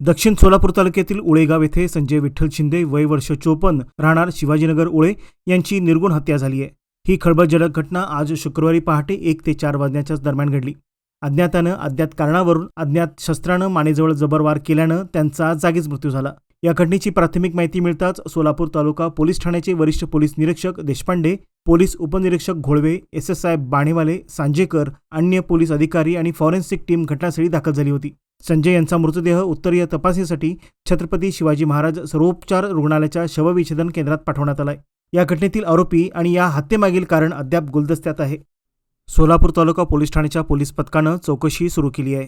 दक्षिण सोलापूर तालुक्यातील उळेगाव येथे संजय विठ्ठल शिंदे वय वर्ष 54 राहणार शिवाजीनगर उळे यांची निर्गुण हत्या झाली आहे। ही खळबळजनक घटना आज शुक्रवारी पहाटे 1 ते 4 वाजण्याच्या दरम्यान घडली। अज्ञातानं अज्ञात कारणावरून अज्ञात शस्त्रानं मानेजवळ जबर वार केल्यानं त्यांचा जागीच मृत्यू झाला। या घटनेची प्राथमिक माहिती मिळताच सोलापूर तालुका पोलीस ठाण्याचे वरिष्ठ पोलीस निरीक्षक देशपांडे, पोलीस उपनिरीक्षक घोळवे, एसएसआय बाणेवाले, सांजेकर, अन्य पोलीस अधिकारी आणि फॉरेन्सिक टीम घटनास्थळी दाखल झाली होती। संजय यांचा मृतदेह उत्तरीय तपासणीसाठी छत्रपती शिवाजी महाराज सर्वोपचार रुग्णालयाच्या शवविच्छेदन केंद्रात पाठवण्यात आलाय। या घटनेतील आरोपी आणि या हत्येमागील कारण अद्याप गुलदस्त्यात आहे। सोलापूर तालुका पोलीस ठाण्याच्या पोलीस पथकानं चौकशी सुरू केली आहे।